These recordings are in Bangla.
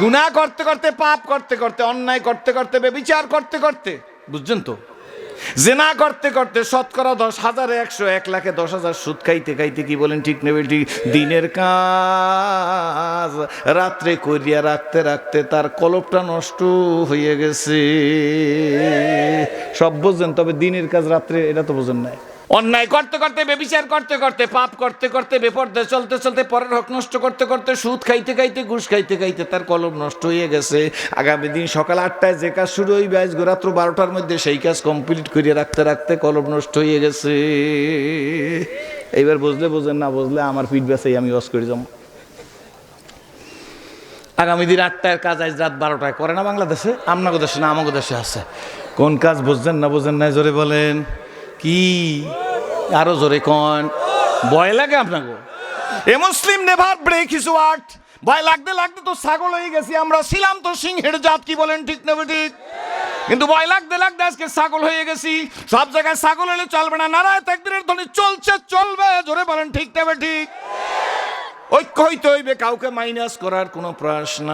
গুনাহ করতে করতে, পাপ করতে করতে, অন্যায় করতে করতে, ব্যভিচার করতে করতে, বুঝছেন তো, জেনা করতে করতে, শতকরা 10,000-এ 100, 1,00,000-এ 10,000 সুদ খাইতে খাইতে, কি বলেন ঠিক নেবে ঠিক, দিনের কাজ রাত্রে করিয়া রাখতে রাখতে তার কলবটা নষ্ট হয়ে গেছে। সব বোঝেন, তবে দিনের কাজ রাত্রে এটা তো বোঝেন নাই। অন্যায় করতে করতে, ব্যভিচার করতে করতে, পাপ করতে করতে, বেপরদায় চলতে চলতে, পরের হক নষ্ট করতে করতে, সুদ খাইতে খাইতে, ঘুষ খাইতে খাইতে তার কলব নষ্ট হয়ে গেছে। আগামী দিন সকাল 8টায় যে কাজ শুরু হইবে, আজ রাত্র 12টার মধ্যে সেই কাজ কমপ্লিট করিয়ে রাখতে রাখতে কলব নষ্ট হয়ে গেছে। এইবার বুঝলে বোঝেন, না বুঝলে আমার পিঠ বেসাই আমি ওয়াজ করে যাব। আগামী দিন 8টার কাজ আজ রাত 12টায় করে না বাংলাদেশে? আপনাদের দেশে না আমাদের দেশে আছে? কোন কাজ বুঝছেন না বোঝেন না? জোরে বলেন। কি আরো জোরে কোন? ভয় লাগে আপনাকে? এ মুসলিম নেভার ব্রেক হিজ ওয়ার্ড। ভয় লাগতে লাগতে তো ছাগল হয়ে গেছি আমরা, ছিলাম তো সিংহের জাত, কি বলেন ঠিক না ঠিক? কিন্তু ভয় লাগতে লাগতে আজকে ছাগল হয়ে গেছি। সব জায়গায় ছাগল হলে চলবে না, নারায় তাকবীরের ধ্বনি চলছে, চলবে, জোরে বলেন ঠিক না ঠিক? ঐক্য হইতে হইবে, কাউকে মাইনাস করার কোনো প্রশ্ন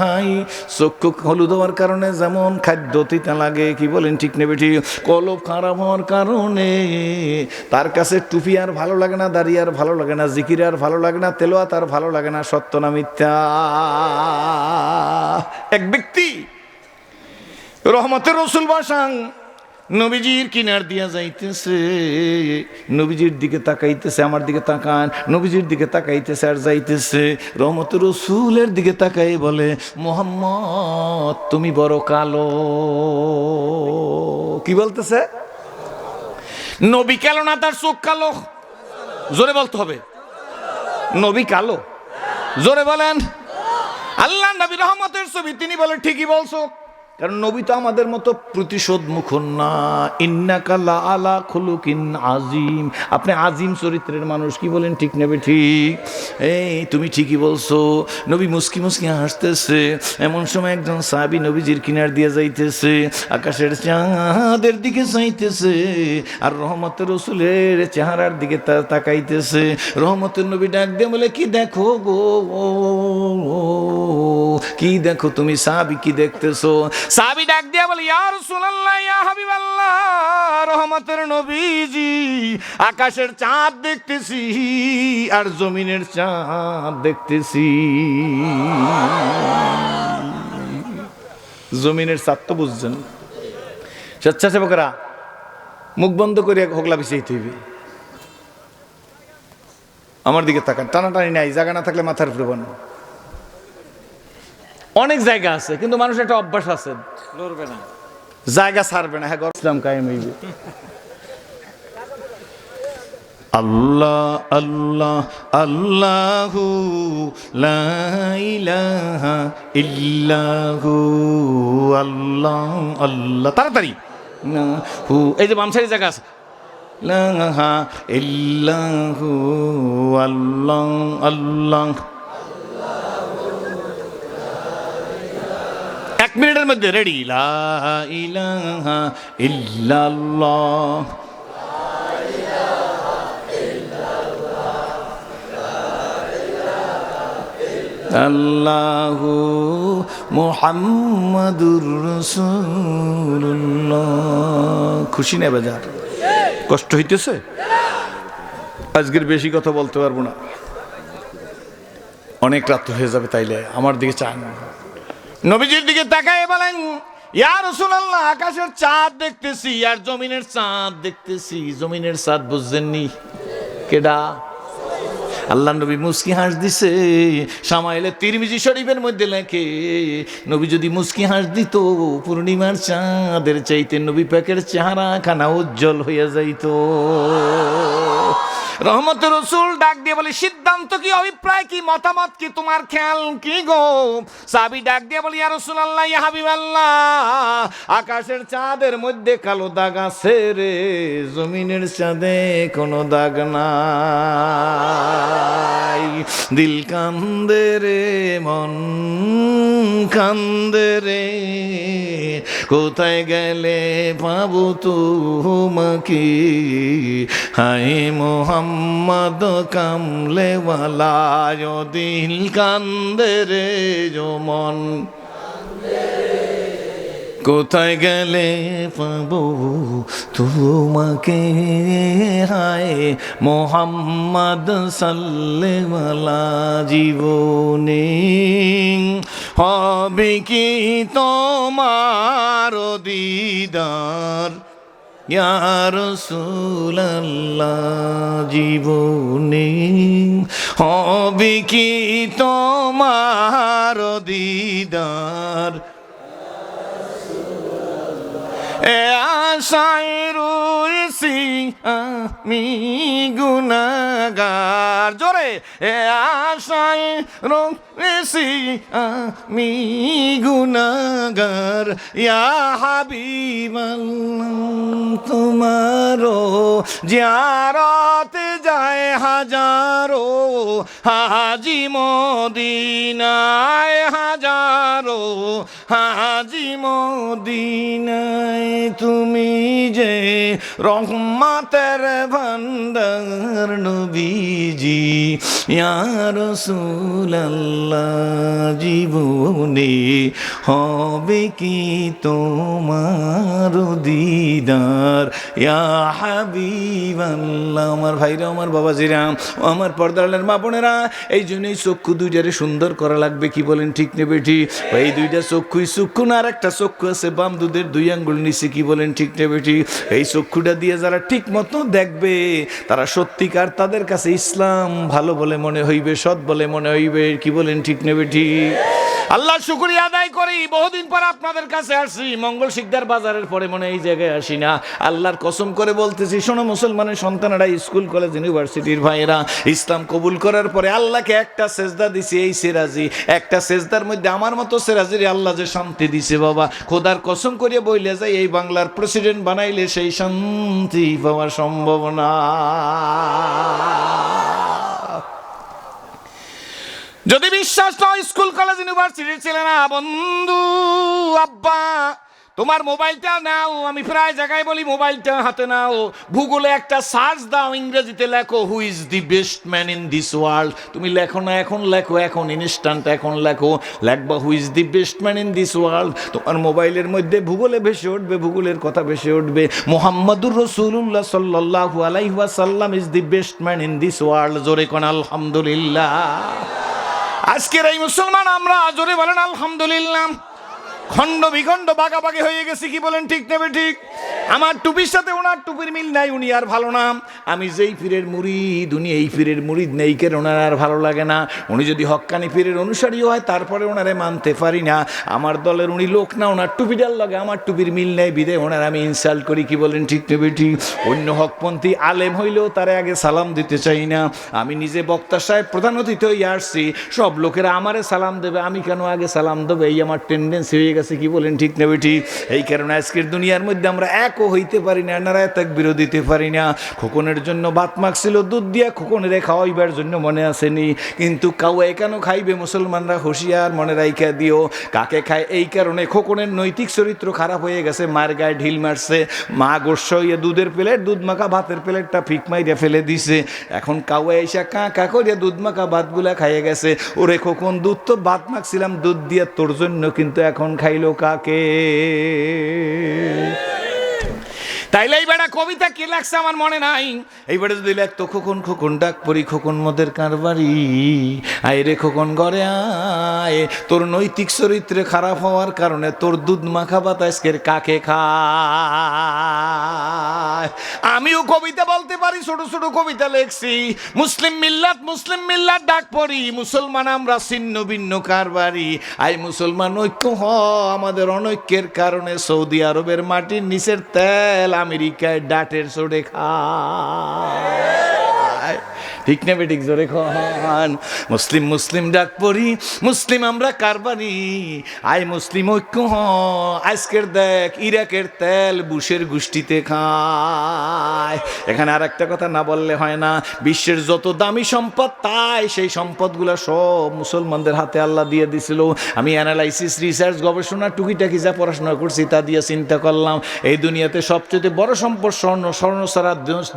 নাই। চক্ষু হলুদ হওয়ার কারণে যেমন খাদ্য তিতা লাগে, কি বলেন ঠিক নেবে ঠিক, কলব খারাপ হওয়ার কারণে তার কাছে টুপি আর ভালো লাগে না, দাড়ি আর ভালো লাগে না, জিকির আর ভালো লাগে না, তেলাওয়াত আর ভালো লাগে না, সত্য না মিথ্যা? এক ব্যক্তি রহমতের রসুল বাসাং নবীজির কিনার দিয়া যাইতেছে, নবীজির দিকে তাকাইতেছে, আমার দিকে তাকান, নবীজির দিকে তাকাইতেছে আর যাইতেছে। রহমতের রসুলের দিকে তাকাই বলে, মোহাম্মদ তুমি বড় কালো। কি বলতেছে? নবী কালো না, তার চোখ কালো। জোরে বলতে হবে, নবী কালো। জোরে বলেন। আল্লাহ নবী রহমতের ছবি, তিনি বলে ঠিকই বলছো, কারণ নবী তো আমাদের মতো প্রতিশোধ মুখ না। ইন্নাকা লা আলা খুলুকিন আজিম, আপনি আজিম চরিত্রের মানুষ, কি বলেন ঠিক নেবে ঠিক? এই তুমি ঠিকই বলছো। নবী মুস্কি মুস্কি হাসতেছে। এমন সময় একজন সাহাবী নবীজির কিনার দিয়ে যাইতেছে, আকাশের চাঁদের দিকে চাইতেছে আর রহমতের রসুলের চেহারার দিকে তাকাইতেছে। রহমতের নবী ডাক দিয়ে বলে, কি দেখো গো, কি দেখো তুমি সাহাবী, কি দেখতেছো? সাহাবী ডাক দিয়া বলে, ইয়া রাসূলুল্লাহ, ইয়া হাবিবাল্লাহ, রহমতের নবীজি, আকাশের চাঁদ দেখতেছি আর জমিনের চাঁদ দেখতেছি। জমিনের চাঁদ তো বুঝছেন? স্বেচ্ছাসেবকরা মুখ বন্ধ করে হোগলা বিছাইতে হইবে। আমার দিকে তাকান, টানাটানি নাই, জায়গা না থাকলে মাথার উপরে বানো। অনেক জায়গা আছে, কিন্তু মানুষ একটা অভ্যাস আছে, লড়বে না, জায়গা ছাড়বে না। হ্যাঁ, ইসলাম কায়েম হইবে। আল্লাহ আল্লাহ আল্লাহু লা ইলাহা ইল্লাহু, আল্লাহ আল্লাহ, তাড়াতাড়ি হু, এই যে বাম সাইডে জায়গা আছে, লা ইলাহা ইল্লাহু, আল্লাহ আল্লাহ। 1 মিনিটের মধ্যে রেডি। লা ইলাহা ইল্লাল্লাহ, আল্লাহু মুহাম্মাদুর রাসূলুল্লাহ। খুশি না বাজার? কষ্ট হইতেছে? আজকের বেশি কথা বলতে পারবো না, অনেক রাত হয়ে যাবে, তাইলে আমার দিকে চান। নবীজির দিকে তাকায় বলেন, ইয়া রাসূলুল্লাহ, আকাশের চাঁদ দেখতেছি আর জমিনের চাঁদ দেখতেছি। জমিনের চাঁদ বুঝছেননি? কেডা? আল্লাহ নবী মুস্কি হাস দিছে। সামাইলে তিরমিজি শরীফের মধ্যে লেখে, নবী যদি মুস্কি হাস দিত, পূর্ণিমার চাঁদের চাইতে নবী পাকের চেহারা খানা উজ্জ্বল হইয়া যাইত। রহমতের রসুল ডাক দিয়ে বলে, সিদ্ধান্ত কি, অভিপ্রায় কি, মতামত কি, তোমার খেয়াল কি গো? সাহাবী ডাক দিয়ে বলে, ইয়া রাসূলুল্লাহ, ইয়া হাবিবাল্লাহ, আকাশের চাঁদের মধ্যে কালো দাগ আছে রে, জমিনের চাঁদে কোনো দাগ নাই। দিল কান্দে রে, মন কান্দে রে, কোথায় গেলে পাবো তোমাকে, হায় মোহাম্মদ মোহাম্মদ কামলেওয়ালা ও দিল কান্দে রে মন কোথায় গেলে পাবো তোমাকে হায় মোহাম্মদ সাল্লেওয়ালা জীবনে হবে কি তোমার দিদার ইয়া রাসূলুল্লাহ জীবনে হবে কি তোমার দিদার এ আশায় রয়েছি আমি গুনাহগার জোরে এ আশায় রয়েছি আমি গুনাহগার ইয়া হাবিবাল্লাহ তোমারো জিয়ারতে যায় হাজারো হাজি মদিনায় হাজারো হাজি মদিনায় তুমি যে রহমতের ভান্ডার নবীজি ইয়া রাসূলুল্লাহ জীবনে হবে কি তোমার দিদার ইয়া হাবিবাল্লাহ। আমার ভাইরা আমার বাবাজিরা আমার পর্দার মা বোনেরা এই জন্যই চক্ষু দুইটারে সুন্দর করা লাগবে কি বলেন ঠিক নেবে ঠিক এই দুইটা চক্ষুই চক্ষু না আর একটা চক্ষু আছে বাম দুধের দুই আঙ্গুল নিচে কি বলেন ঠিক নেবে ঠিক এই চক্ষুটা দিয়ে যারা ঠিক মতো দেখবে তারা সত্যিকার তাদের কাছে ইসলাম ভালো বলে মনে হইবে সৎ বলে মনে হইবে কি বলেন ঠিক নেবে ঠিক আল্লাহ শুকরিয়া আদায় করি বহুদিন পর আপনাদের কাছে আসি মঙ্গল শিকদার বাজারের পরে মনে এই জায়গায় আসি না আল্লাহর কসম করে বলতেছি শোনো মুসলমানের সন্তানেরা স্কুল কলেজ ইউনিভার্সিটির ভাইয়েরা ইসলাম কবুল করার পরে আল্লাহকে একটা সেজদা দিছি এই সেরাজি একটা সেজদার মধ্যে আমার মতো সেরাজির আল্লাহ যে শান্তি দিছে বাবা খোদার কসম করিয়ে বইলে যায় এই বাংলার প্রেসিডেন্ট বানাইলে সেই শান্তি পাওয়ার সম্ভাবনা যদি বিশ্বাস নয় স্কুল কলেজ ইউনিভার্সিটির ছেলে না বন্ধু আব্বা তোমার মোবাইলটা নাও আমি প্রায় জায়গায় বলি মোবাইলটা হাতে নাও গুগলে একটা সার্চ দাও ইংরেজিতে লেখো who is the best man in this world তুমি লেখো না এখন লেখো এখন ইনস্ট্যান্ট এখন লেখো লেখবা who is the best man in this world তোমার মোবাইলের মধ্যে ভূগোলে ভেসে উঠবে ভূগোলের কথা ভেসে উঠবে মুহাম্মাদুর রাসূলুল্লাহ সাল্লাল্লাহু আলাইহি ওয়াসাল্লাম is the best man in this world জোরে কোন আলহামদুলিল্লাহ আজকের এই মুসলমান আমরা জোরে বলেন আলহামদুলিল্লাহ খণ্ড বিখণ্ড বাগাবাগি হয়ে গেছি কি বলেন ঠিক নেবে ঠিক আমার টুপির সাথে ওনার টুপির মিল নাই উনি আর ভালো না আমি যেই পীরের মুরিদ উনি এই পীরের মুরিদ নেই কেন ওনার আর ভালো লাগে না উনি যদি হক্কানি পীরের অনুসারীও হয় তারপরে ওনারে মানতে পারি না আমার দলের উনি লোক না ওনার টুপিটার লাগে আমার টুপির মিল নেই বিদে ওনার আমি ইনসাল্ট করি কি বলেন ঠিক নেবে ঠিক অন্য হকপন্থী আলেম হইলেও তারে আগে সালাম দিতে চাই না আমি নিজে বক্তা সাহেব প্রধান অতিথি হয়ে আসছি সব লোকেরা আমারে সালাম দেবে আমি কেন আগে সালাম দেবে এই আমার টেন্ডেন্সি হয়ে গেছে কি বলেন ঠিক নেবে ঠিক এই কারণে আজকের দুনিয়ার মধ্যে আমরা একও হইতে পারি না নারায় তাকবীর দিতে পারি না খোকনের জন্য ভাত মাখছিল দুধ দিয়া খোকনের খাওয়াইবার জন্য মনে আসেনি কিন্তু কাউয়ে কেন খাইবে মুসলমানরা হুঁশিয়ার মনে রাইখা দিও কাকে খায় এই কারণে খোকনের নৈতিক চরিত্র খারাপ হয়ে গেছে মার গায়ে ঢিল মারছে মা গোস্ব হইয়া দুধের প্লেট দুধ মাখা ভাতের প্লেটটা ফিক মাইরা ফেলে দিছে এখন কাউয়ে এসে কা করিয়া দুধ মাখা ভাতগুলা খাইয়ে গেছে ওরে খোকন দুধ তো ভাত মাখছিলাম দুধ দিয়া তোর জন্য কিন্তু এখন খাইলো কাকে তাইলে এই বেটা কবিতা কি লাগছে আমার মনে নাই এই বেটা যদি লাগতো খোকন খোকন ডাক পরি খোকন মদের কারবারি আয় রে খোকন ঘরে আয় তোর নৈতিক চরিত্রে খারাপ হওয়ার কারণে তোর দুধ মাখা ভাত আজকের কাকে খায় আমিও কবিতা বলতে পারি ছোট ছোট কবিতা লেখছি মুসলিম মিল্লাত ডাক পড়ি মুসলমান আমরা ছিন্ন ভিন্ন কারবারি আয় মুসলমান ঐক্য হ আমাদের অনৈক্যের কারণে সৌদি আরবের মাটির নিচের তেল আমেরিকায় ডাটের চড়ে খায় ঠিক না বেঠিক জোরে খান। মুসলিম মুসলিম ডাক পড়ি, মুসলিম আমরা কারবারি, আয় মুসলিম ঐক্য হ। আজকের দেখ ইরাকের তেল বুশের গোষ্ঠীতে খায়। এখানে আর একটা কথা না বললে হয় না, বিশ্বের যত দামি সম্পদ তাই সেই সম্পদগুলো সব মুসলমানদের হাতে আল্লাহ দিয়ে দিছিল। আমি অ্যানালাইসিস রিসার্চ গবেষণা টুকিটাকি যা পড়াশোনা করছি তা দিয়ে চিন্তা করলাম, এই দুনিয়াতে সবচেয়ে বড় সম্পদ স্বর্ণ। স্বর্ণ ছাড়া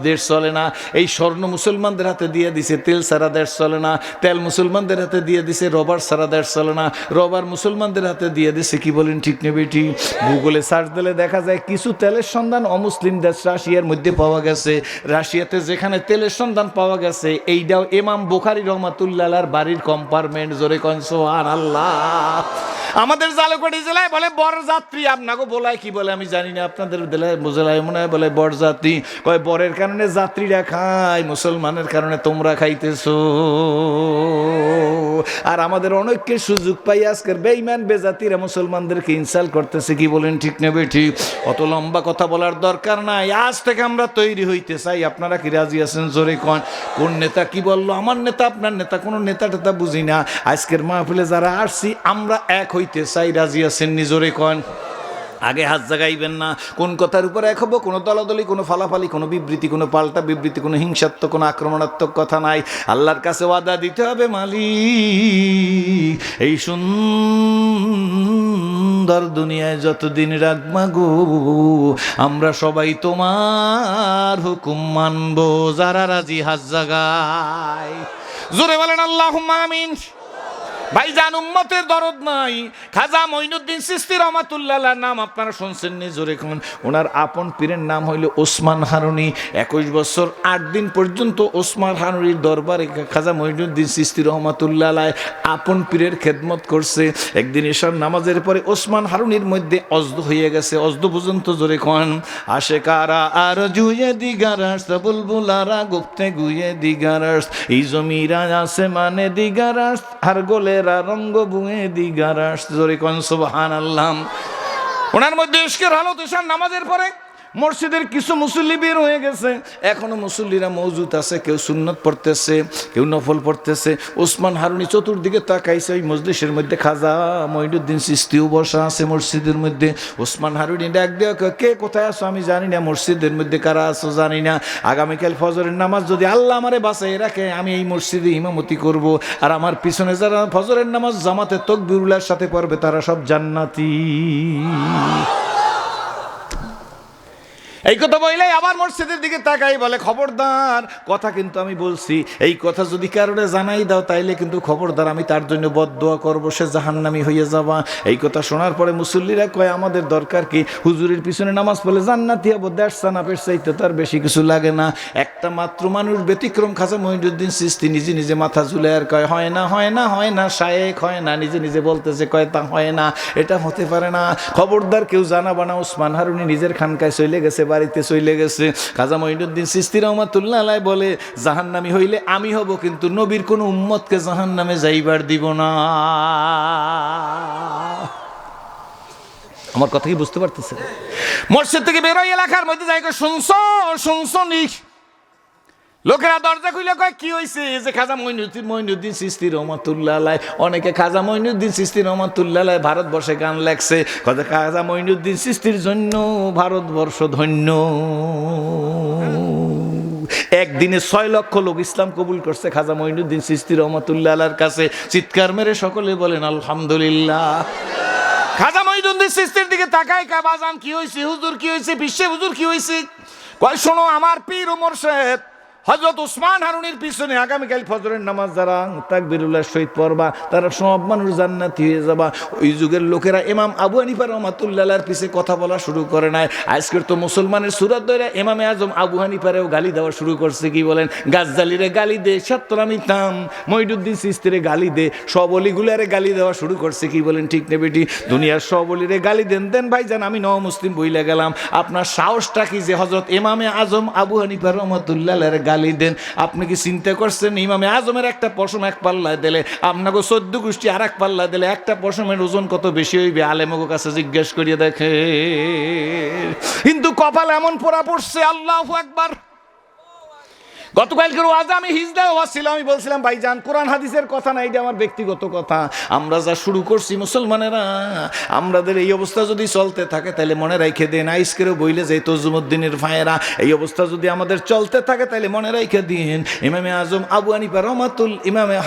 দেশ চলে না। এই স্বর্ণ মুসলমানদের হাতে দিয়ে দিছে, তেল ছাড়া দেশ চলে না। তেল মুসলমানদের হাতে দিয়ে দিছে, রবার ছাড়া দেশ চলে না। রবার মুসলমানদের হাতে দিয়ে দিছে। কি বলেন ঠিক না বেটি? গুগলে সার্চ দিলে দেখা যায় কিছু তেলের সন্ধান অমুসলিম দেশ রাশিয়ার মধ্যে পাওয়া গেছে। রাশিয়াতে যেখানে তেলের সন্ধান পাওয়া গেছে, এইটাও ইমাম বুখারী রাহমাতুল্লাহর বাড়ির কম্পার্টমেন্ট। জোরে কন সুবহানাল্লাহ। আমাদের জালুকাঠি জেলায় বলে বরযাত্রী, আপনাকে বলায় কি বলে আমি জানি না, আপনাদের জেলায় মনে হয় বলে বরযাত্রী। কয় বরের কারণে যাত্রীরা খায়, মুসলমানের কারণে তোমরা খাইতেছো। আর আমাদের অনেকের সুযোগ পাই আজকের বেঈমান বেজাতিরা মুসলমানদেরকে ইনসাল্ট করতেছে। কি বলেন ঠিক না বেঠি? অত লম্বা কথা বলার দরকার নাই। আজ থেকে আমরা তৈরি হইতে চাই। আপনারা কি রাজি আছেন? জোরে কন। কোন নেতা কি বললো? আমার নেতা আপনার নেতা, কোনো নেতা টেতা বুঝি না। আজকের মাহফিলে যারা আসছি আমরা এক হইতে চাই। রাজি আছেন? জোরে কন। আগে হাত জাগাইবেন না। কোন কথার উপর এক হবো? কোনো দলাদলি, কোনো ফালাফালি, কোনো বিবৃতি, কোনো পাল্টা বিবৃতি, কোনো হিংসাত্মক, কোনো আক্রমণাত্মক কথা নাই। আল্লাহর কাছে ওয়াদা দিতে হবে, মালিক এই সুন্দর দুনিয়ায় যতদিন রাখবা গো, আমরা সবাই তোমার হুকুম মানবো। যারা রাজি হাত জাগায়। জোরে বলেন আল্লাহুম্মা আমিন। ভাইজান, উম্মতের দরদ নাই। খাজা মঈনুদ্দিন চিশতি রাহমাতুল্লাহর নাম আপনারা শুনছেন নি? জোরে কোন। ওনার আপন পীরের নাম হইল ওসমান হারুনি। 21 বছর 8 দিন পর্যন্ত ওসমান হারুনির দরবারে খাজা মঈনুদ্দিন চিশতি রাহমাতুল্লাহ আপন পীরের খেদমত করছে। একদিন এশার নামাজের পরে ওসমান হারুনির মধ্যে অজদু হয়ে গেছে। অজদু পর্যন্ত জোরে কোন। আশেকারা আর জুয়ে দিগারাস, বুলবুলারা গুপ্তে গুয়ে দিগারাস, এই জমিরা আছে মানে দিগারাস, আর গোলে রঙ্গ বুয়ে দিগারাস। জোরে কোন সুবহানাল্লাহ। ওনার মধ্যে ইশকের হালত এশার নামাজের পরে মসজিদের কিছু মুসল্লি বের হয়ে গেছে। এখনো মুসল্লিরা মওজুদ আছে। কেউ সুন্নত পড়তেছে, কেউ নফল পড়তেছে। ওসমান হারুনি চতুর্দিকে তাকাইছে। ওই মজলিসের মধ্যে খাজা মঈনুদ্দিন চিশতিও বসা আছে মসজিদের মধ্যে। ওসমান হারুনি ডাক দিয়ে, কে কোথায় আছো? আমি জানি না। মসজিদের মধ্যে কারা আছো জানি না। আগামীকাল ফজরের নামাজ যদি আল্লাহ আমারে বাঁচাই রাখে, আমি এই মসজিদে ইমামতি করব। আর আমার পিছনে যারা ফজরের নামাজ জামাতে তাকবীরুল্লাহর সাথে পড়বে তারা সব জান্নাতি। এই কথা বললেই আবার মসজিদের দিকে তাকাই বলে, খবরদার, কথা কিন্তু আমি বলছি, এই কথা যদি কারণে জানাই দাও তাইলে কিন্তু খবরদার, আমি তার জন্য বদদোয়া করবো, সে জাহান্নামী হয়ে যাবা। এই কথা শোনার পরে মুসল্লিরা কয়, আমাদের দরকার কি? হুজুরের পিছনে নামাজ পড়লে জান্নাতি হবো, দেড়সানাপের চাইতে তার বেশি কিছু লাগে না। একটা মাত্র মানুষ ব্যতিক্রম, খাজা মঈনুদ্দিন চিশতি নিজে নিজে মাথা ঝুলে আর কয়, হয় না, হয় না, হয় না, শায়েখ হয় না। নিজে নিজে বলতেছে, কয় তা হয় না, এটা হতে পারে না। খবরদার কেউ জানাবা না। ওসমান হারুনি নিজের খানকায় চলে গেছে, বাড়িতে চলে গেছে। খাজা মঈনুদ্দিন চিশতি রাহমাতুল্লাহ আলাইহি বলে, জাহান্নামী হইলে আমি হব, কিন্তু নবীর কোন উম্মতকে জাহান্নামে যাইবার দিব না। আমার কথা কি বুঝতে পারতেছেন? মসজিদ থেকে বেরোয় এলাকার মধ্যে যাই, শুনছো শুনছো নি? লোকেরা দরজা খুলে কয়, কি হয়েছে? যে খাজা মঈনুদ্দিন চিশতি রাহমাতুল্লাহ আলাইহি। অনেকে খাজা মঈনুদ্দিন চিশতি রাহমাতুল্লাহ আলাইহি ভারতবর্ষে গান লেখছে, কথা খাজা মঈনুদ্দিন চিশতির জন্য ভারতবর্ষ ধন্য। একদিনে 6 লক্ষ লোক ইসলাম কবুল করছে খাজা মঈনুদ্দিন চিশতি রাহমাতুল্লাহ আলাইহির কাছে। চিৎকার মেরে সকলে বলেন আলহামদুলিল্লাহ। খাজা মঈনুদ্দিন চিশতির দিকে তাকায়, কয়, বাজান কি হয়েছে? হুজুর কি হয়েছে? বিশ্বে হুজুর কি হয়েছে? কয়, শোনো, আমার পীর ও মুর্শিদ হযরত ওসমান হারুনির পিছনে আগামীকাল ফজরের নামাজ যারা তাকবীরুল্লাহর সহিত পড়বা, তারা সব মানুষ জান্নাতি হয়ে যাবা। ওই যুগের লোকেরা ইমাম আবু হানিফা রাহমাতুল্লাহর পিছে কথা বলা শুরু করে নাই। আজকের তো মুসলমানের সুরাত ধরে ইমামে আজম আবু হানিফারেও গালি দেওয়া শুরু করছে। কি বলেন? গাজ্জালিরে গালি দে, সাত্তরামিতাম মঈনুদ্দিন চিশতিরে গালি দে, সব অলিগুলারে গালি দেওয়া শুরু করছে। কি বলেন ঠিক না বেটি? দুনিয়ার সব অলিরে গালি দেন ভাইজান। আমি নও মুসলিম বইলা গেলাম, আপনার সাহসটা কি যে হযরত ইমামে আজম আবু হানিফা রাহমাতুল্লাহর গালি দেন? আপনি কি চিন্তা করছেন ইমামে আজমের একটা পশম এক পাল্লায় দিলে, আপনাকে 14 গোষ্ঠী আর এক পাল্লায় দিলে একটা পশমের ওজন কত বেশি হইবে? আলেমগো কাছে জিজ্ঞেস করিয়ে দেখে। কিন্তু কপাল এমন পোড়া পড়ছে, আল্লাহু আকবার। গতকালকের ওয়াজে আমি হিজদায় ওয়াজ ছিল, আমি বলছিলাম ভাইজান কোরআন হাদিসের কথা না, এটা আমার ব্যক্তিগত কথা। আমরা যা শুরু করছি মুসলমানেরা, আমাদের এই অবস্থা যদি চলতে থাকে তাহলে মনে রাখে দেন, আইসকেরও বইলে যে তজুমুদ্দিনের ভাইয়েরা, এই অবস্থা যদি আমাদের চলতে থাকে তাহলে মনে রাখে দিন ইমামে আজম আবু হানিফা রহমাতুল ইমামে,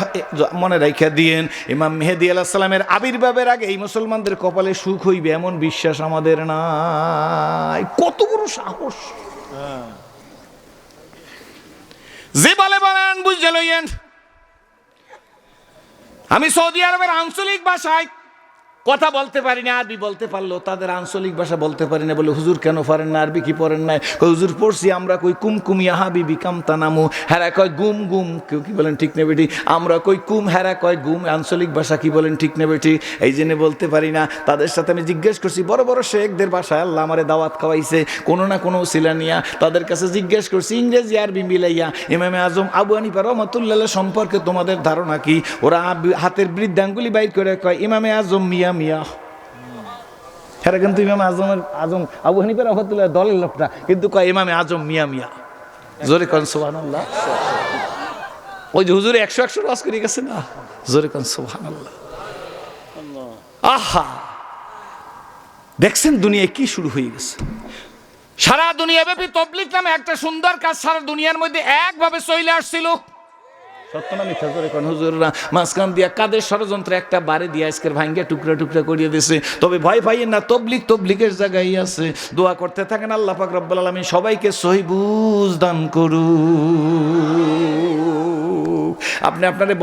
মনে রাখে দিন ইমাম মেহেদী আলাইহিস সালামের আবির্ভাবের আগে এই মুসলমানদের কপালে সুখ হইবে এমন বিশ্বাস আমাদের নাই। কত বড় সাহস! যে বলে বলেন বুঝে লইয়েন। আমি সৌদি আরবের আঞ্চলিক ভাষায় কথা বলতে পারি না, আরবি বলতে পারলো, তাদের আঞ্চলিক ভাষা বলতে পারি না। বলে হুজুর কেন পারেন না, আরবি কি পড়েন নাই? হুজুর পড়ছি আমরা, কই কুমকুমিয়া হাবিবি কামতানামু, হেরা কয় গুম গুম, কেউ কি বলেন ঠিক না বেটি? আমরা কই কুম, হেরা কয় গুম। আঞ্চলিক ভাষা কি বলেন ঠিক না বেটি? এই জন্য বলতে পারি না। তাদের সাথে আমি জিজ্ঞেস করছি, বড় বড় শেখদের ভাষায় আল্লাহ আমারে দাওয়াত খাওয়াইছে, কোনো না কোনো উসিলা নিয়া। তাদের কাছে জিজ্ঞেস করছি ইংরেজি আরবি মিলাইয়া, ইমামে আজম আবু হানিফা রহমাতুল্লাহ সম্পর্কে তোমাদের ধারণা কি? ওরা হাতের বৃদ্ধাঙ্গুলি বাইর করে কয় ইমামে আজম মিয়া মিয়া। হ্যাঁ, কিন্তু ইমামে আজম আবু হানিফা রহমাতুল্লাহ দলের লোকটা, কিন্তু কয় ইমামে আজম মিয়া মিয়া। জোরে কোন সুবহানাল্লাহ। ওই যে হুজুরে 100 ওয়াজ করে গেছে না, জোরে কোন সুবহানাল্লাহ। আহা, দেখছেন দুনিয়ায় কি শুরু হয়ে গেছে। সারা দুনিয়া ব্যাপী তাবলীগ নামে একটা সুন্দর কাজ সারা দুনিয়ার মধ্যে একভাবে চলে আসছিল। সত্য না মিথ্যা? জোরে কোন হুজুররা মাঝখান দিয়া কাদের ষড়যন্ত্রে একটা বাড়ি দিয়ে আজকের ভাঙ্গিয়া টুকরা টুকরা করিয়ে দিয়েছে। তবে ভয় পাইয়েন না, তবলীগের জায়গায় আছে। দোয়া করতে থাকেন আল্লাহ পাক রব্বুল আলামিন সবাইকে সহি বুঝ দান করুক। আপনি আপনারে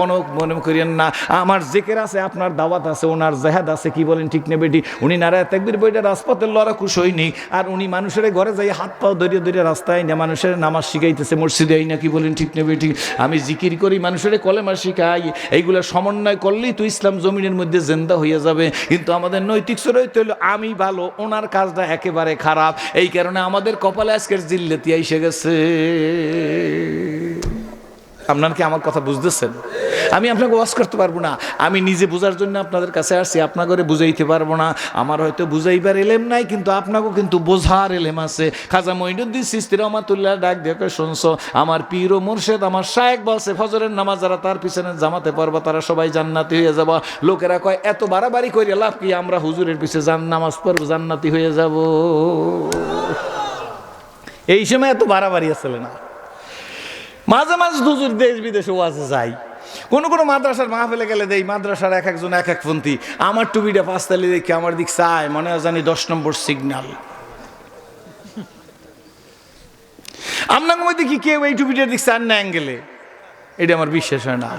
মনে করিয়েন না, আমার জিকির আছে, আপনার দাওয়াত আছে, ওনার জেহাদ আছে, কি বলেন ঠিক না বেটি? উনি নারায়ে তাকবীর বইটা রাজপথের লড়াকু সৈনিক, আর উনি মানুষের ঘরে যাই হাত পাও ধরিয়ে ধরিয়ে রাস্তায় না মানুষের নামাজ শিখাইতেছে মসজিদে, এই না, কি বলেন ঠিক না বেটি? আমি জিকির করি, মানুষের কলেমা শিখাই, এইগুলো সমন্বয় করলেই তো ইসলাম জমিনের মধ্যে জিন্দা হয়ে যাবে। কিন্তু আমাদের নৈতিক চরিত্র হলো আমি ভালো, ওনার কাজটা একেবারে খারাপ। এই কারণে আমাদের কপালে আজকের জিল্লাতি এসে গেছে। আপনার কি আমার কথা বুঝতেছেন? আমি আপনাকে ওয়াজ করতে পারবো না, আমি নিজে বোঝার জন্য আপনাদের কাছে আসছি, আপনাকে বুঝাইতে পারবো না। আমার হয়তো বুঝাইবার এলেম নাই, কিন্তু আপনাকেও কিন্তু বোঝার এলেম আছে। খাজা মঈনুদ্দিন চিশতি রহমাতুল্লাহ ডাক দেখে শুনছো, আমার পীর ও মুর্শিদ আমার শায়েখ বলছে ফজরের নামাজ যারা তার পিছনে জামাতে পারবো তারা সবাই জান্নাতি হয়ে যাবো। লোকেরা কয় এত বাড়াবাড়ি করে লাভ কি, আমরা হুজুরের পিছে নামাজ পড়বো জান্নাতি হয়ে যাব। এই সময় এত বাড়াবাড়ি আসলে না। মাঝে মাঝে হুজুর দেশ বিদেশে ওয়াজে যাই, কোন মাদ্রাসার মাহফিলে গেলে দেই, মাদ্রাসার এক একজন এক এক পন্থী। আমার টুপিটা পাঁচতালি দেখে আমার দিক চায়, মনে হয় জানি 10 নম্বর সিগন্যাল। আপনার মধ্যে কি কেউ এই টুপিটার দিক চান না অ্যাঙ্গেলে? এটা আমার বিশ্বাস হয় না।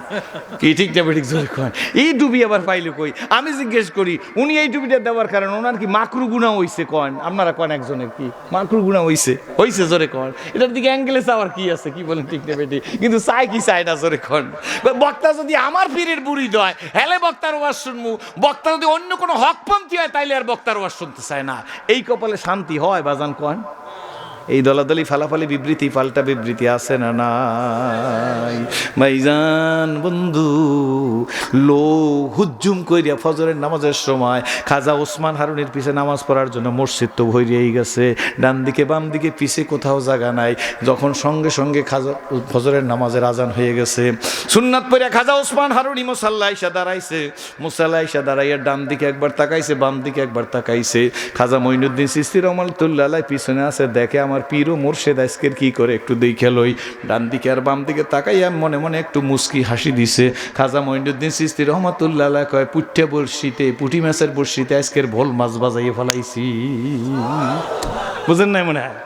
কি ঠিক না বেঠিক? জোরে কয় এই টুপি আবার পাইলো কই? আমি জিজ্ঞেস করি উনি এই টুপিটা দেওয়ার কারণ ওনার কি মাকরু গুনাহ হইছে? কন আপনারা কন একজনের কি মাকরু গুনাহ হইছে? হইছে, জোরে কন। এটার দিকে অ্যাঙ্গেলে চাওয়ার কি আছে? কি বলেন ঠিক না বেটি? কিন্তু চাই কি চাই না, জোরে কন। বক্তা যদি আমার পীরের বুড়ি দয় হেলে বক্তার ওয়াজ শুনমু, বক্তা যদি অন্য কোনো হকপন্থী হয় তাইলে আর বক্তার ওয়াজ শুনতে চায় না। এই কপালে শান্তি হয় বাজান? কন এই দলাদলি ফালাফালি বিবৃতি পাল্টা বিবৃতি আছে না নাই? ভাইজান বন্ধু, হুজ্জুম কইরা ফজরের নামাজের সময় খাজা ওসমান হারুনের পিছে নামাজ পড়ার জন্য মসজিদ তো ভরিয়েই গেছে, ডান দিকে বাম দিকে পিছে কোথাও জায়গা নাই। যখন সঙ্গে সঙ্গে খাজা ফজরের নামাজের আজান হয়ে গেছে, সুন্নাত পড়া খাজা ওসমান হারুনি মুসাল্লা ইসা দাঁড়াইছে, মুসাল্লা ইসা দাঁড়াইয়া ডান দিকে একবার তাকাইছে, বাম দিকে একবার তাকাইছে। খাজা মঈনুদ্দিন চিশতি রহমাতুল্লাহ আলাইহি পিছনে আছে, দেখে আমার পীর ও মুর্শিদ আজকের কি করে একটু দেখে লই। ডান দিকে আর বাম দিকে তাকাইয়া মনে মনে একটু মুস্কি হাসি দিছে। খাজা মঈনুদ্দিন চিশতি রহমাতুল্লাহ আলাইহি কয় পুঠ্যা বড়শিতে, পুঁটি মাছের বড়শিতে আজকের ভোল মাছ বাজাইয়ে ফেলাইছি। বুঝেন নাই মনে হয়?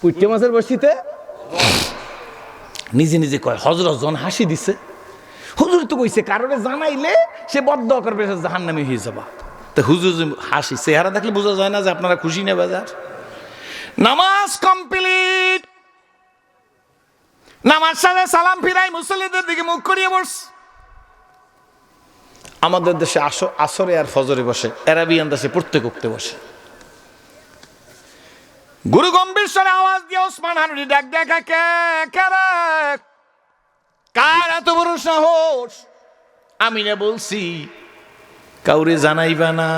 পুঁঠ্যা মাছের বড়শিতে নিজে নিজে কয় হযরত জন হাসি দিছে। হুজুর তো কইছে কারণে জানাইলে সে বদদোয়া করবে, জাহান্নামী হয়ে যাবা। তো হুজুর হাসি, চেহারা দেখলে বোঝা যায় না যে আপনারা খুশি না বেজার? নামাজ কমপ্লিট, নামাজ সাথে সালাম ফিরাই মুসল্লিদের দিকে মুখ করিয়ে বস। আমাদের দেশে আসরে আর ফজরে বসে, আরাবিয়ান দেশে প্রত্যেক উক্তে বসে। গুরু গম্ভীর স্বরে আওয়াজ দিয়ে ওসমান হারুনি ডাক দেখা, কে কার এত বড় সাহস? আমি না বলছি কাউরে জানাইবা না,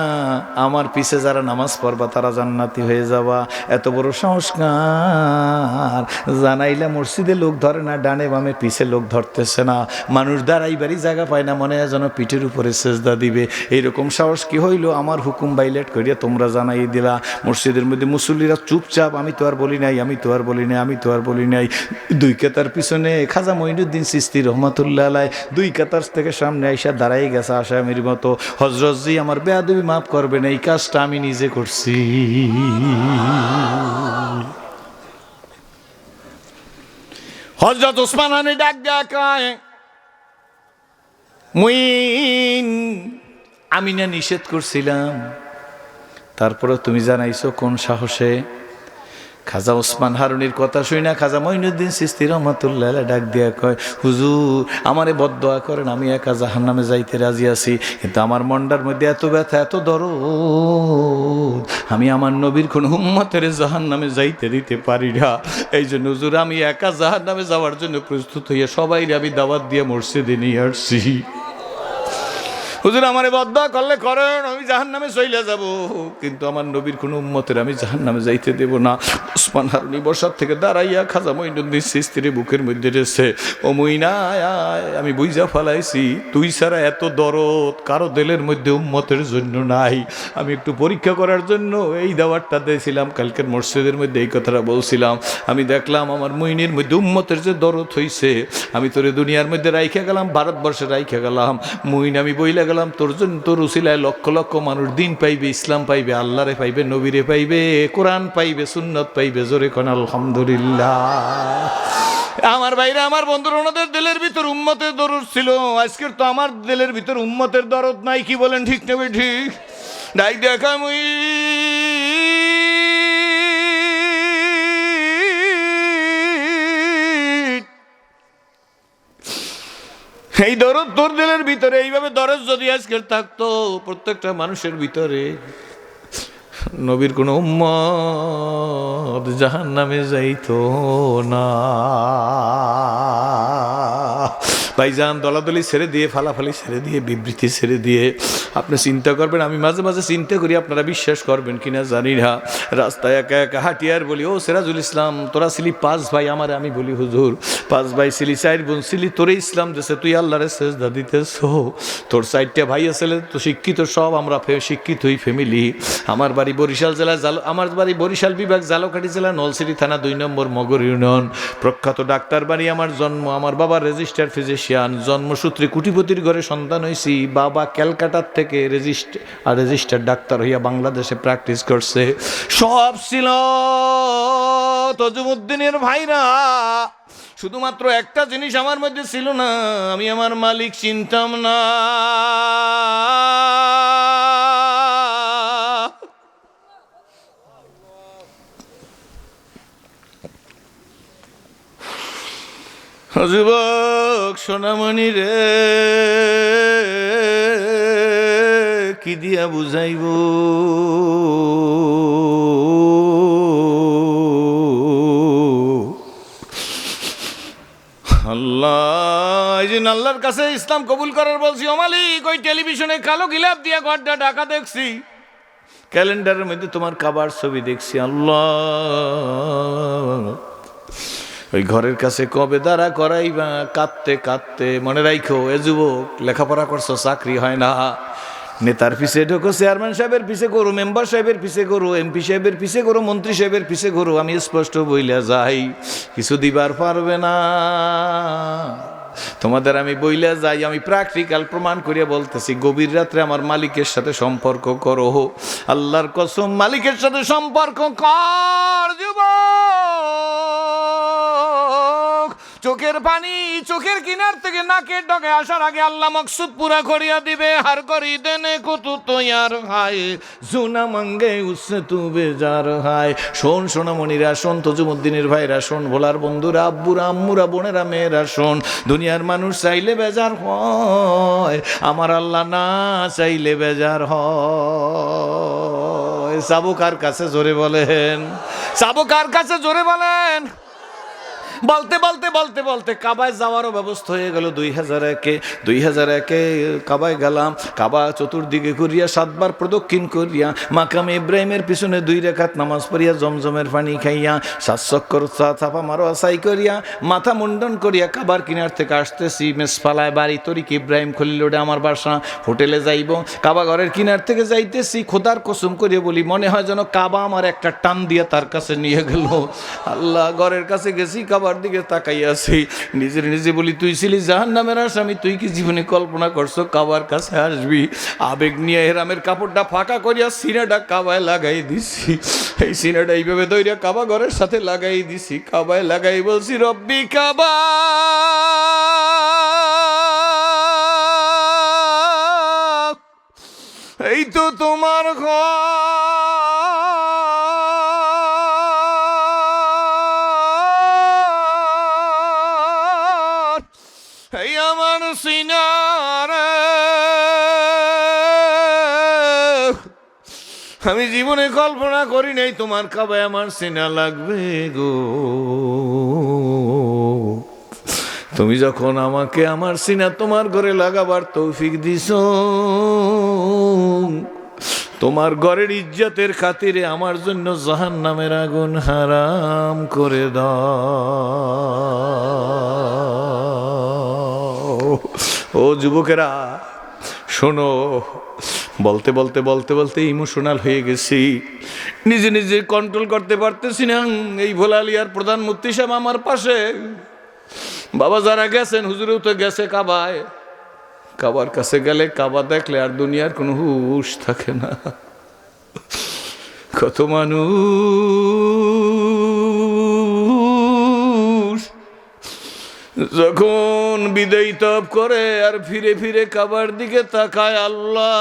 আমার পিছে যারা নামাজ পড়বা তারা জান্নাতি হয়ে যাবা। এত বড় সংস্কার। জানাইলে মসজিদে লোক ধরে না, ডানে বামে পিছে লোক ধরতেছে না, মানুষ দাঁড়াইবারই জায়গা পায় না, মনে হয় যেন পিঠের উপরে সেজদা দিবে। এইরকম সাহস কি হইল? আমার হুকুম বাইলেট করিয়া তোমরা জানাই দিলা। মসজিদের মধ্যে মুসল্লিরা চুপচাপ, আমি তো আর বলি নাই, আমি তো আর বলি নাই, আমি তো আর বলি নাই। দুই কাতার পিছনে খাজা মঈনুদ্দিন চিশতি রহমাতুল্লাহ আলাইহ দুই কাতার থেকে সামনে আইসা দাঁড়াই গেছে আসামির মতো। হযরতজি আমার বেয়াদবি মাফ করবেন, এই কাজটা আমি নিজে করছি। হযরত ওসমান গনি ডাক দেয়া কয়, মুইন আমি না নিষেধ করছিলাম, তারপরে তুমি জানাইছো কোন সাহসে? খাজা ওসমান হারুনির কথা শুই না খাজা মঈনুদ্দিন চিশতি রহমাতুল্লাহ আলাইহ ডাক দিয়া কয়, হুজুর আমারে বদদোয়া করেন, আমি একা জাহান্নামে যাইতে রাজি আছি, কিন্তু আমার মনটার মধ্যে এত ব্যথা, এত দরদ, আমি আমার নবীর কোন উম্মতের জাহান্নামে যাইতে দিতে পারি না। এই জন্য হুজুর আমি একা জাহান্নামে যাওয়ার জন্য প্রস্তুত হইয়া সবাইরে আমি দাওয়াত দিয়ে মসজিদে নিয়ে আসছি। হুজুর আমারে বদদোয়া করলে করেন, আমি জাহান্নামে চইলা যাব, কিন্তু আমার নবীর কোনো উম্মতের আমি জাহান্নামে যাইতে দেব না। ওসমান হারুনি বসার থেকে দাঁড়াইয়া খাজা মঈনুদ্দিন চিশতির বুকের মধ্যে রেছে, ও মুইনা আমি বুঝা ফেলাইছি, তুই ছাড়া এত দরদ কারো দিলের মধ্যে উম্মতের জন্য নাই। আমি একটু পরীক্ষা করার জন্য এই দাওয়াতটা দিয়েছিলাম, কালকের মসজিদের মধ্যে এই কথাটা বলছিলাম। আমি দেখলাম আমার মুইনের মধ্যে উম্মতের যে দরদ হইছে, আমি তোরে দুনিয়ার মধ্যে রাইখা গেলাম, ভারতবর্ষে রাইখা গেলাম, মুইন আমি বইলা গেলাম তোর জন্য, তোর উসিলায় লক্ষ লক্ষ মানুষ দিন পাইবে, ইসলাম পাইবে, আল্লাহরে পাইবে, নবীরে পাইবে, কোরআন পাইবে, সুন্নত পাইবে। জোরে কোন আলহামদুলিল্লাহ। আমার ভাইরা, আমার বন্ধুরা, ওনাদের দিলের ভিতর উম্মতের দরদ ছিল। আজকের তো আমার দিলের ভিতর উম্মতের দরদ নাই। কি বলেন, ঠিক নেবে? ঠিক ডাই দেখা মুই এই দরদ তোর দিলের ভিতরে, এইভাবে দরদ যদি আজকের থাকতো প্রত্যেকটা মানুষের ভিতরে, নবীর কোন উম্মত জাহান্নামে যাইতো না। ভাইজান, দলাদলি ছেড়ে দিয়ে, ফালাফালি ছেড়ে দিয়ে, বিবৃতি ছেড়ে দিয়ে আপনি চিন্তা করবেন। আমি মাঝে মাঝে চিন্তা করি, আপনারা বিশ্বাস করবেন কিনা জানি না, রাস্তায় একা একা হাঁটিয়ার বলি, ও সিরাজুল ইসলাম তোরা ছিলি 5 ভাই, আমার আমি বলি, হুজুর 5 ভাই ছিলি, 4 বোন ছিলি, তোরে ইসলাম দেশে তুই আল্লাহরে সেজদা দিতেছ, তোর 4টা ভাই আছে তো শিক্ষিত, সব আমরা শিক্ষিতই ফ্যামিলি। আমার বাড়ি বরিশাল জেলা, আমার বাড়ি বরিশাল বিভাগ, জালকাঠি জেলা, নলছিটি থানা, 2 নম্বর মগর ইউনিয়ন। প্রখ্যাত ডাক্তার বাড়ি আমার জন্ম, আমার বাবা রেজিস্টার ফিজিশিয়ান, জন্মসূত্রে কোটিপতির ঘরে সন্তান হয়েছি। বাবা ক্যালকাটার থেকে রেজিস্টার ডাক্তার হইয়া বাংলাদেশে প্র্যাকটিস করছে। সব ছিল তজুমুদ্দিনের ভাইরা, শুধুমাত্র একটা জিনিস আমার মধ্যে ছিল না, আমি আমার মালিক চিনতাম না। যুবক সোনামণি রে, কি দিয়া বুঝাইব? আল্লাহ, এই যে আল্লাহর কাছে ইসলাম কবুল করার বলছি, ও মালিক, ওই টেলিভিশনে কালো গিলাপ দিয়া ঘরটা ঢাকা দেখছি, ক্যালেন্ডারের মধ্যে তোমার কাবার ছবি দেখছি। আল্লাহ, ওই ঘরের কাছে কবে দাঁড়া করাইবা? কাঁদতে কাঁদতে মনে রাখো, এ যুবক, লেখাপড়া করছো, চাকরি হয় না, নেতার পিছে ঢোকো, চেয়ারম্যান সাহেবের পিছে করো, মেম্বার সাহেবের পিছে করো, এমপি সাহেবের পিছে করো, মন্ত্রী সাহেবের পিছে করো, আমি স্পষ্ট বইলা যাই, কিছু দিবার পারবে না তোমাদের। আমি বইলা যাই, আমি প্র্যাকটিক্যাল প্রমাণ করিয়া বলতেছি, গভীর রাত্রে আমার মালিকের সাথে সম্পর্ক করো, আল্লাহর কসম মালিকের সাথে সম্পর্ক কর যুবক। চোখের পানি চোখের কিনার থেকে নাকের ডগে আসার আগে আল্লাহ মকসুদ পুরা করিয়া দিবে। হার করি দেনে কত তৈয়ার হায়, জুনা মঙ্গে উসে তু বেজার হায়। শোন সোনামণিরা, শোন তজুমুদ্দিনের ভাইরা, শোন ভোলার বন্ধুরা, আব্বুরা, আম্মুরা, বোনেরা, মেয়েরা, শোন, দুনিয়ার মানুষ চাইলে বেজার হয়, আমার আল্লাহ না চাইলে বেজার হয়। চাবো কার কাছে? জোরে বলেন, চাবো কার কাছে? জোরে বলেন। বলতে বলতে বলতে বলতে কাবায় যাওয়ারও ব্যবস্থা হয়ে গেল। 2001-এ কাবায় গেলাম। কাবা চতুর্দিকে করিয়া 7 বার প্রদক্ষিণ করিয়া মাকামে ইব্রাহিমের পিছনে 2 রাকাত নামাজ পড়িয়া জমজমের পানি খাইয়া 7 চক্কর চাপা মারো আসাই করিয়া মাথা মুন্ডন করিয়া কাবার কিনার থেকে আসতেছি। মেসফালায় বাড়ি, তরিক ইব্রাহিম খলিল রোডে আমার বাসা। হোটেলে যাইব, কাবা ঘরের কিনার থেকে যাইতেছি। খোদার কসম করিয়া বলি, মনে হয় যেন কাবা আমার একটা টান দিয়া তার কাছে নিয়ে গেল। আল্লাহ, ঘরের কাছে গেছি, কাবার দিকে তাকাইয়াছি, নিজে বলি, তুই ছিলি জাহান্নামের আসামি, তুই কি জীবনে কল্পনা করছো কাবার কাছে আসবি? আবেগ নিয়ে হেরামের কাপড়টা ফাঁকা করিয়া সিনাটা কাবায় লাগাই দিছি। এই সিনাটা এইভাবে দইরা কাবা ঘরের সাথে লাগাই দিছি। কাবায় লাগাই বলছি, রব্বি কাবা, এই তো তোমার ঘর, এই আমার সিনারে, আমি জীবনে কল্পনা করি নাই তোমার কাবায় আমার সিনা লাগবে গো। তুমি যখন আমাকে আমার সিনা তোমার ঘরে লাগাবার তৌফিক দিছ, তোমার ঘরের ইজ্জতের খাতিরে আমার জন্য জাহান্নামের আগুন হারাম করে দাও। ও যুবকেরা শোনো, বলতে বলতে বলতে বলতে ইমোশনাল হয়ে গেছি, নিজে কন্ট্রোল করতে পারতেছি না। এই ভোলালিয়ার প্রধান মুফতি সাহেব আমার পাশে, বাবা যারা গেছেন, হুজুরেও তো গেছে কাবায়। কাবার কাছে গেলে, কাবা দেখলে আর দুনিয়ার কোনো হুশ থাকে না। কত মানুষ যখন বিদায় তব করে আর ফিরে ফিরে কাবার দিকে তাকায়, আল্লাহ,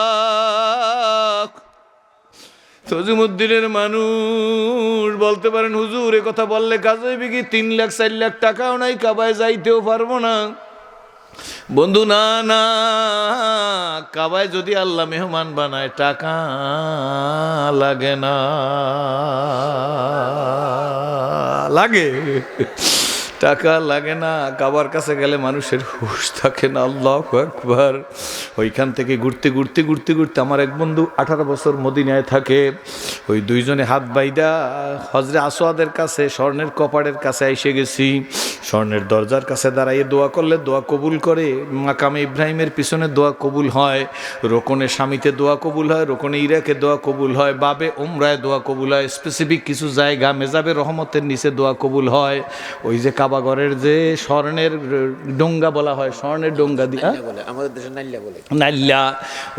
তজুমুদ্দিনের মানুষ বলতে পারেন, হুজুর এ কথা বললে কাজ হইবে কি? 3 লাখ 4 লাখ টাকাও নাই, কাবায় যাইতেও পারবো না। বন্ধু, না না, কাবায় যদি আল্লাহ মেহমান বানায়, টাকা লাগে না, লাগে টাকা লাগে না। কাবার কাছে গেলে মানুষের হুশ থাকে না। আল্লাহু আকবার। ওইখান থেকে ঘুরতে ঘুরতে ঘুরতে ঘুরতে আমার এক বন্ধু 18 বছর মদিনায় থাকে। ওই 2 জনে হাত বাইদা হজরে আসওয়াদের কাছে, স্বর্ণের কপাটের কাছে এসে গেছি। স্বর্ণের দরজার কাছে দাঁড়াইয়ে দোয়া করলে দোয়া কবুল করে। মাকামে ইব্রাহিমের পিছনে দোয়া কবুল হয়, রোকনে স্বামীতে দোয়া কবুল হয়, রোকনে ইরাকে দোয়া কবুল হয়, বাবে উমরায় দোয়া কবুল হয়, স্পেসিফিক কিছু জায়গা মেজাবে রহমতের নিচে দোয়া কবুল হয়। ওই যে কাবাঘরের যে স্বর্ণের ডোঙ্গা বলা হয়, স্বর্ণের ডোঙ্গা দিয়া আমাদের দেশে নাইল্লা,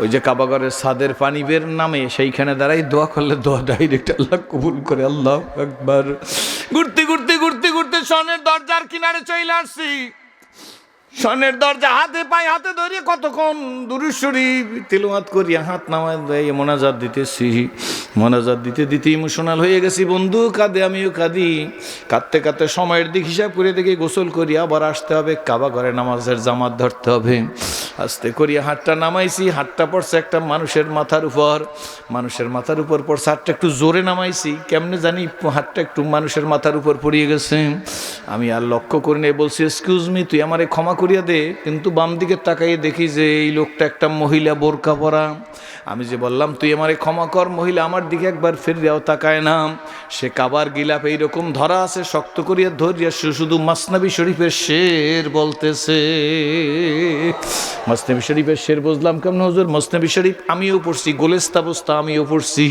ওই যে কাবাঘরের ছাদের পানি বের নামে, সেইখানে দাঁড়াই দোয়া করলে দোয়া ডাইরেক্ট আল্লাহ কবুল করে। আল্লাহু আকবার। ঘুরতে ঘুরতে ঘুরতে ঘুরতে স্বর্ণের দরজার কিনারে চলে আসছি। স্বর্ণের দরজা হাতে পাই, হাতে ধরিয়ে কতক্ষণ দুরূদ শরীফ তিলাওয়াত করিয়া হাত নামায় দেয়, মোনাজাত দিতেছি। মোনাজাত দিতে দিতে ইমোশনাল হয়ে গেছি। বন্ধু কাঁদে, আমিও কাঁদি। কাঁদতে কাঁদতে সময়ের দিক হিসাব করে দেখি গোসল করি আবার আসতে হবে, কাবা ঘরে নামাজের জামাত ধরতে হবে। আস্তে করিয়া হাতটা নামাইছি, হাতটা পড়ছে একটা মানুষের মাথার উপর, মানুষের মাথার উপর পড়ছে। হাতটা একটু জোরে নামাইছি, কেমনে জানি হাতটা একটু মানুষের মাথার উপর পড়িয়ে গেছে। আমি আর লক্ষ্য করি নাই, বলছি এক্সকিউজ মি, তুই আমারে ক্ষমা করিয়া দে। কিন্তু বাম দিকে তাকাইয়ে দেখি যে এই লোকটা একটা মহিলা, বোরকা পরা। আমি যে বললাম তুই আমারে ক্ষমা কর, মহিলা আমার দিকে একবার ফিরিয়াও তাকায় না। সে কাবার গিলাপ এইরকম ধরা আছে, শক্ত করিয়া ধরিয়া শুধু মাসনাবি শরীফের শের বলতেছে। মসনবী শরীফের শের বুঝলাম কেমন হুজুর? মসনবী শরীফ আমিও পড়ছি, গোলেস্তাবস্তা আমিও পড়ছি।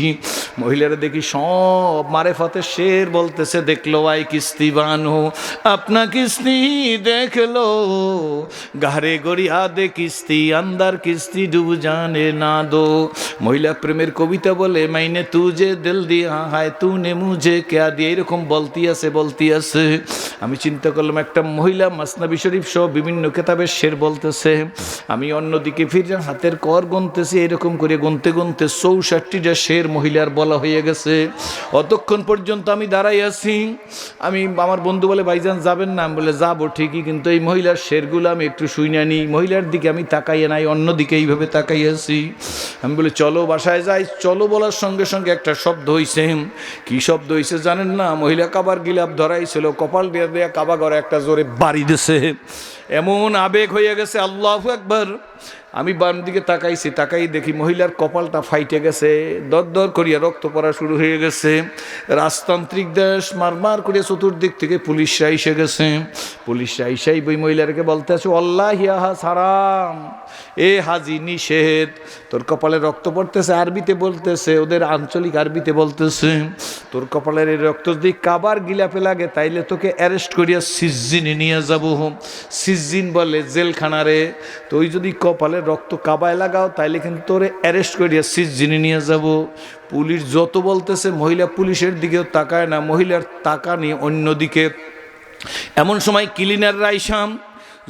মহিলারা দেখি সব মারেফাতের শের বলতেছে। দেখলো আই কিস্তি বানো আপনা কিস্তি দেখলো, গারে গড়িয়া দে কিস্তি আন্দার কিস্তি ডুব জানে না দো। মহিলা প্রেমের কবিতা বলে, মাইনে তুজে দিল দিয়া হায় তুনে মুঝে কেয়া দিয়ে, এরকম বলতি আছে। আমি চিন্তা করলাম একটা মহিলা মসনবী শরীফ সহ বিভিন্ন কেতাবের শের বলতেছে, আমি অন্যদিকে ফিরে হাতের কর গুনতেছি। এরকম করে গুনতে গুনতে 64টা শের মহিলার বলা হয়ে গেছে। অতক্ষণ পর্যন্ত আমি দাঁড়াই আছি। আমার বন্ধু বলে, ভাইজান যাবেন না? আমি বলে, যাবো ঠিকই, কিন্তু এই মহিলার শেরগুলো আমি একটু শুই না নি। মহিলার দিকে আমি তাকাইয়া নাই, অন্যদিকে এইভাবে তাকাই আছি। আমি বলে, চল চলো বাসায় যাই। চলো বলার সঙ্গে সঙ্গে একটা শব্দ হইছে। কি শব্দ হইছে জানেন না? মহিলা কাবার গিলাপ ধরাইছিল, কপাল দিয়ে দিয়ে কাবা ঘরে একটা জোরে বাড়ি দিছে। এমন আবেগ হয়ে গেছে, আল্লাহু আকবার। আমি বাম দিকে তাকাইছি, তাকাই দেখি মহিলার কপালটা ফাইটে গেছে, দর দর করিয়া রক্ত পড়া শুরু হয়ে গেছে। রাজতান্ত্রিক দেশ, মারমার করিয়া চতুর্দিক থেকে পুলিশরা এসে গেছে। পুলিশরা এসেই বই মহিলাকে বলতে আছে, আল্লাহি হারাম, এ হাজি নিষেধ। তোর কপালে রক্ত পড়তেছে, আরবিতে বলতেছে, ওদের আঞ্চলিক আরবিতে বলতেছে, তোর কপালের এই রক্ত যদি কাবার গিলাপে লাগে তাইলে তোকে অ্যারেস্ট করিয়া সিজ্জিনে নিয়ে যাবো। সিজ্জিন বলে জেলখানারে। তো ওই যদি কপালে রক্ত কাবায় লাগাও তাইলে কিন্তু তোরে অ্যারেস্ট করিয়া সিজ্জিনে নিয়ে যাব। পুলিশ যত বলতেছে, মহিলা পুলিশের দিকেও তাকায় না, মহিলার তাকানি অন্যদিকে। এমন সময় ক্লিনাররা আইসাম,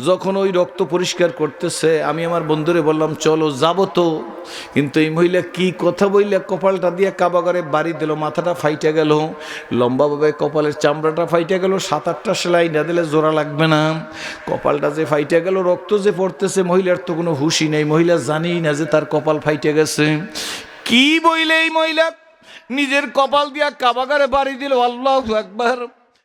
যখন ওই রক্ত পরিষ্কার করতেছে, আমি আমার বন্ধুরে বললাম চলো যাব তো। কিন্তু এই মহিলা কি কথা বললে কপালটা দিয়ে কাবা ঘরে বাড়ি দিল, মাথাটা ফাইটে গেল, লম্বাভাবে কপালের চামড়াটা ফাইটে গেল। 7-8টা সেলাই না দিলে জোড়া লাগবে না। কপালটা যে ফাইটে গেল, রক্ত যে পড়তেছে, মহিলার তো কোনো হুঁশই নেই, মহিলা জানেই না যে তার কপাল ফাইটে গেছে। কি বইলে এই মহিলা নিজের কপাল দিয়া কাবা ঘরে বাড়ি দিল, আল্লাহু আকবার।